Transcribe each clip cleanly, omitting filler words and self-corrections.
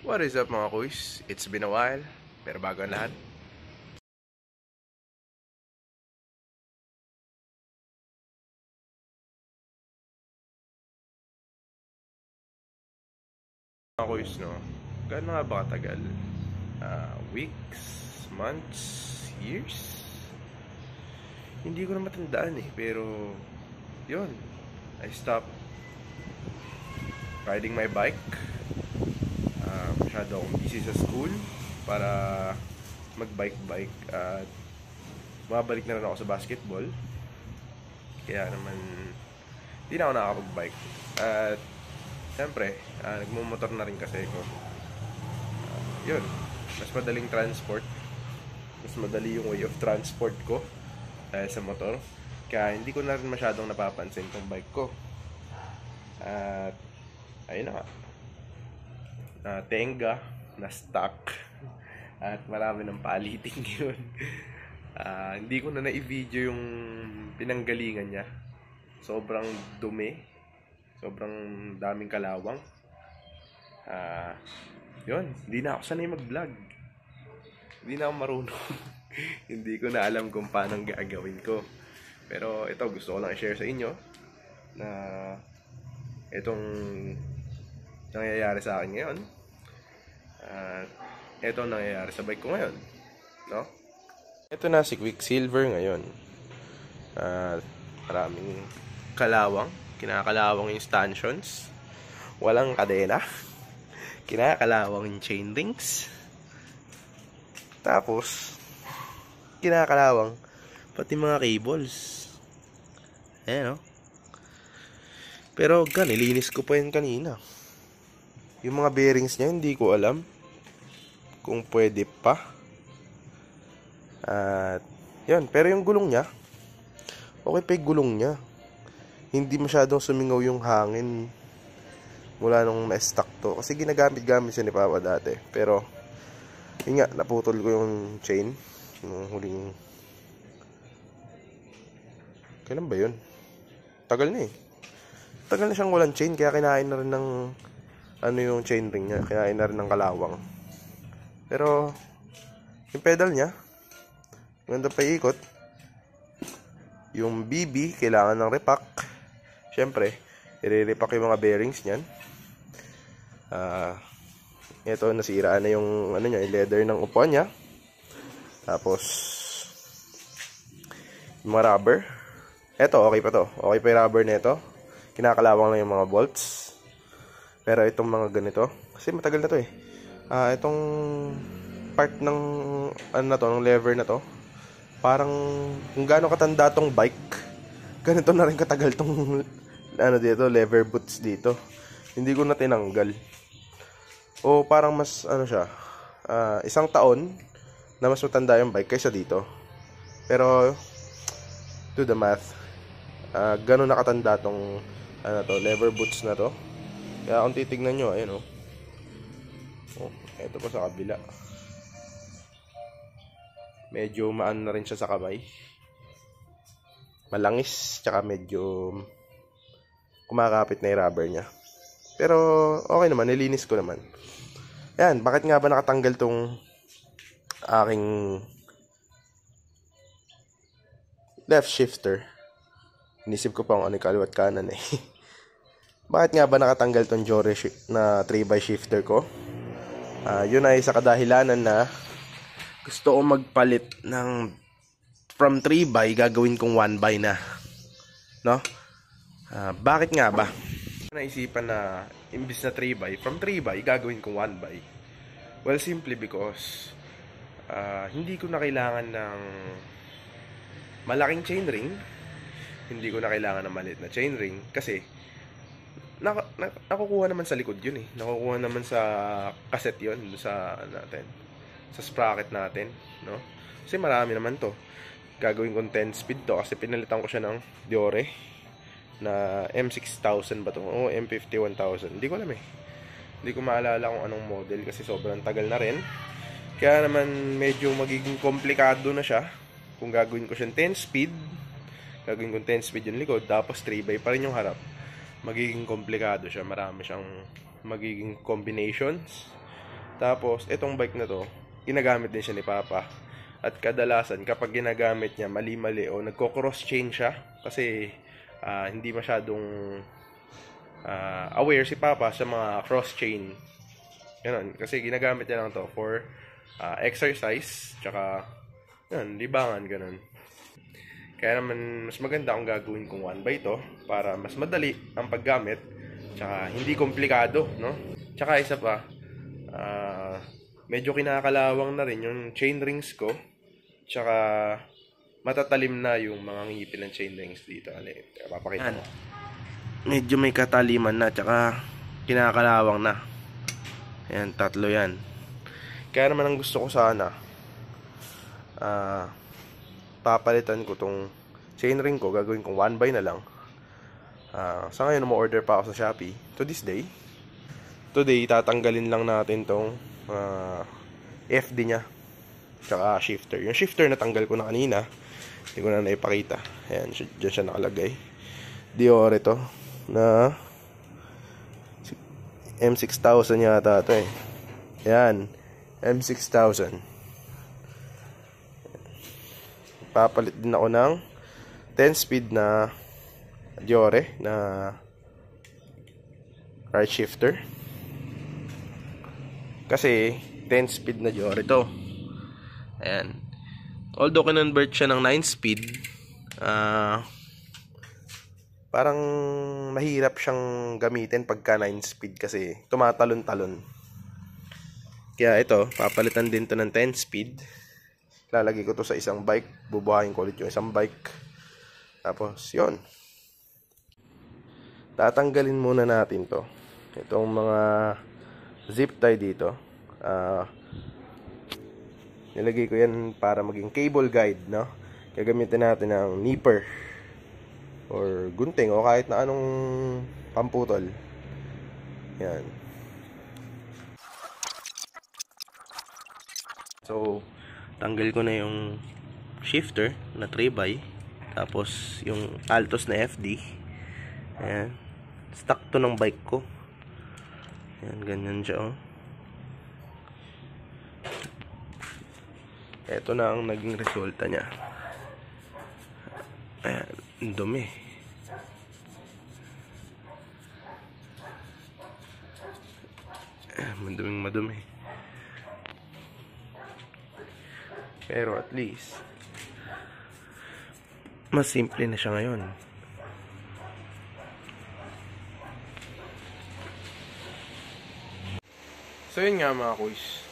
What is up mga kuys? It's been a while, pero bago ang lahat. Mga kuys, no? Gaano nga ba katagal? Weeks? Months? Years? Hindi ko na matandaan eh, pero yun. I stopped riding my bike. Masyado akong busy sa school para mag-bike-bike at mabalik na rin ako sa basketball. Kaya naman hindi na ako nakakapag-bike. At siyempre, nagmumotor na rin kasi ako. Yun, mas madaling transport. Mas madali yung way of transport ko dahil sa motor. Kaya hindi ko na rin masyadong napapansin tong bike ko. At ayun na nga. Tenga, na stuck. At marami ng paliting yun. Hindi ko na na-i-video yung pinanggalingan niya. Sobrang dumi. Sobrang daming kalawang. Yun, hindi na ako sanay mag-vlog. Hindi na ako marunong. Hindi ko na alam kung paano gagawin ko. Pero ito, gusto ko lang i-share sa inyo na itong nangyayari sa akin ngayon. Ito nangyayari sa bike ko ngayon, no? Ito na si Quicksilver ngayon. Maraming kalawang, kinakalawang yung stanchions. Walang kadena. Kinakalawang yung chain rings. Tapos kinakalawang pati mga cables. Ayan, no? Pero nilinis ko pa yun kanina. Yung mga bearings niya, hindi ko alam kung pwede pa. At yun, pero yung gulong niya, okay pa yung gulong niya. Hindi masyadong sumingaw yung hangin mula nung na-stuck to. Kasi ginagamit-gamit siya ni Papa dati. Pero yun nga, naputol ko yung chain nung huling... Kailan ba yun? Tagal na eh. Tagal na siyang walang chain, kaya kinain na rin ng yung chain ring niya, kinain na rin ng kalawang. Pero yung pedal niya, ganda pa ikot. Yung BB kailangan ng repack. Syempre, i-repack yung mga bearings niyan. Ito, nasiraan na yung niya, yung leather ng upuan niya. Tapos yung mga rubber. Ito, okay pa to. Okay pa yung rubber nito. Kinakalawang lang yung mga bolts. Pero itong mga ganito, kasi matagal na to eh. Itong part ng ng lever na to, parang kung gaano katanda tong bike, ganito na rin katagal tong dito, lever boots dito. Hindi ko na tinanggal. O parang mas siya, isang taon na mas matanda yung bike kaysa dito. Pero do the math. Gano'n nakatanda tong lever boots na to. Kaya kung titignan nyo, ayun eto pa sa kabila. Medyo maan na rin siya sa kamay. Malangis, tsaka medyo kumakapit na yung rubber niya. Pero okay naman, nilinis ko naman. Ayan, bakit nga ba nakatanggal tong aking left shifter? Inisip ko pa kung ano yung kaliwat kanan eh. Bakit nga ba nakatanggal tong Jore na 3x shifter ko? Yun ay sa kadahilanan na gusto ko magpalit ng from 3x gagawin kong 1x na. No? Bakit nga ba? Naisipan na imbis na 3x, from 3x gagawin kong 1x. Well, simply because hindi ko na kailangan ng malaking chain ring. Hindi ko na kailangan ng maliit na chain ring kasi nakukuha naman sa likod yun eh. Nakukuha naman sa cassette yun sa natin. Sa sprocket natin, no? Kasi marami naman to. Gagawin kong 10 speed to kasi pinalitan ko siya ng Diore na M6000 ba to? O M51000. Hindi ko alam eh. Hindi ko maalala kung anong model kasi sobrang tagal na rin. Kaya naman medyo magiging komplikado na siya kung gagawin ko siyang 10 speed. Gagawin kong 10 speed yung likod tapos 3x pa rin yung harap. Magiging komplikado siya. Marami siyang magiging combinations. Tapos, itong bike na to, ginagamit din siya ni Papa. At kadalasan, kapag ginagamit niya mali-mali o nagko-cross-chain siya, kasi hindi masyadong aware si Papa sa mga cross-chain. Ganun. Kasi ginagamit niya lang to for exercise, tsaka, yun, libangan, ganun. Kaya naman, mas maganda kung gagawin kong 1x to, para mas madali ang paggamit, tsaka hindi komplikado, no? Tsaka isa pa, medyo kinakalawang na rin yung chain rings ko. Tsaka matatalim na yung mga ngipin ng chain rings dito. Papakita ko. Medyo may kataliman na. Tsaka kinakalawang na. Ayan, tatlo yan. Kaya naman ang gusto ko sana, papalitan ko tong chain ring ko. Gagawin kong 1x na lang. Sa ngayon, mo-order pa ako sa Shopee. To this day. Today, tatanggalin lang natin tong FD nya tsaka shifter. Yung shifter natanggal ko na kanina, hindi ko na naipakita. Ayan, dyan siya nakalagay. Dior ito na M6000 yata ito eh. Ayan, M6000. Papalit din ako ng 10 speed na Diore na right shifter. Kasi 10 speed na Dior ito. Ayan. Although kinonvert siya ng 9 speed, parang mahirap siyang gamitin pagka 9 speed kasi tumatalon-talon. Kaya ito, papalitan din to ng 10 speed. Lalagay ko to sa isang bike. Bubuhayin ko ulit yung isang bike. Tapos, yon. Tatanggalin muna natin to. Itong mga zip tie dito. Nilagay ko yan para maging cable guide, no? Gagamitin natin ng nipper or gunting o kahit na anong pamputol. Yan. So, tanggal ko na yung shifter na 3x, tapos yung Altos na FD. Ayan. Stock to ng bike ko. Ayan, ganyan siya, oh. Ito na ang naging resulta niya. Ayan, dumi. Ayan, madumi. Pero at least, mas simple na siya ngayon. So yun nga mga kuys,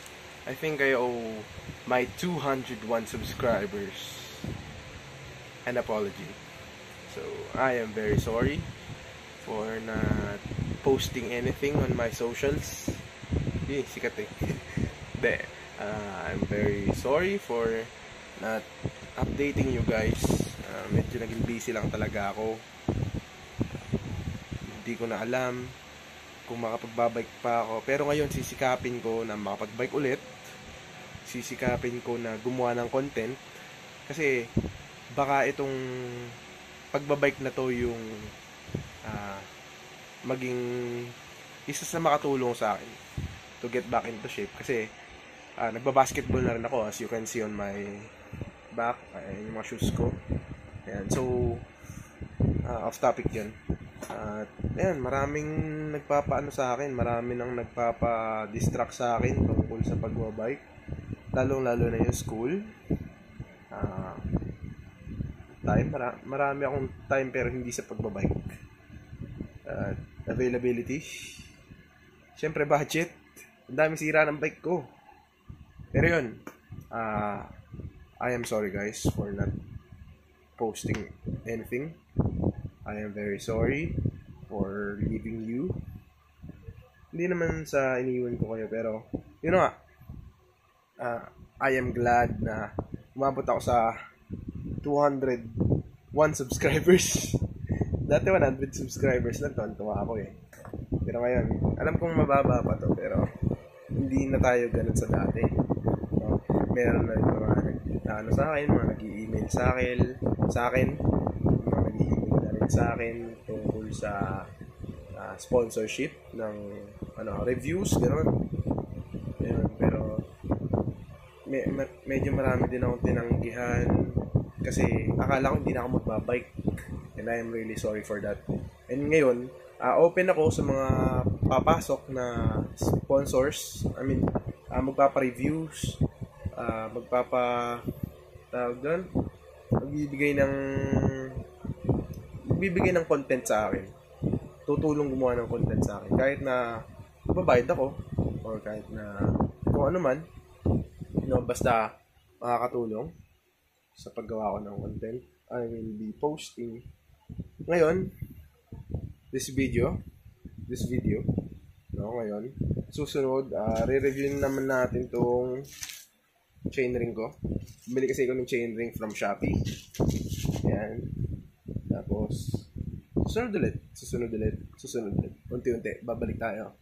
I think I owe my 201 subscribers an apology. So I am very sorry for not posting anything on my socials. Sikat eh. I'm very sorry for not updating you guys. Medyo naging busy lang talaga ako. Hindi ko na alam kung makapagbabike pa ako. Pero ngayon sisikapin ko na makapagbike ulit. Sisikapin ko na gumawa ng content. Kasi baka itong pagbabike na to yung maging isa sa makatulong sa akin to get back into shape. Kasi nagbabasketball na rin ako, as you can see on my back. Yung mga shoes ko. Ayan. So off topic yun. Ayan, maraming nagpapaano sa akin, marami nang nagpapa-distract sa akin tungkol sa pagbabike, lalong-lalo na yung school. Marami akong time pero hindi sa pagbabike. Availability, syempre budget, ang daming sira ng bike ko. Pero yun, I am sorry guys for not posting anything. I am very sorry for leaving you. Hindi naman sa iniwan ko kayo, pero yun nga, I am glad na umabot ako sa 201 subscribers. Dati 100 subscribers lang, tuwa ako eh. Pero ngayon, alam kong mababa pa to, pero hindi na tayo ganun sa dati. So, meron na mga sa akin, mga nag-i-email sa akin, mga nag-i-email na rin sa akin tungkol sa sponsorship ng reviews, gano'n. medyo marami din akong tinanggihan kasi akala ko hindi na ako magbabike, and I am really sorry for that. And ngayon, open ako sa mga papasok na sponsors. I mean, magpapa-reviews, tawag doon, magbibigay ng content sa akin. Tutulong gumawa ng content sa akin. Kahit na babayad ako, or kahit na kung ano man, basta makakatulong sa paggawa ko ng content. I will be posting ngayon this video, ngayon. Susunod, re-review naman natin tong chainring ko. Bumili kasi ako ng chainring from Shopee. Ayan. Tapos, susunod ulit. Unti-unti, babalik tayo.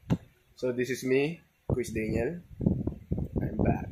So, this is me, Chris Daniel. I'm back.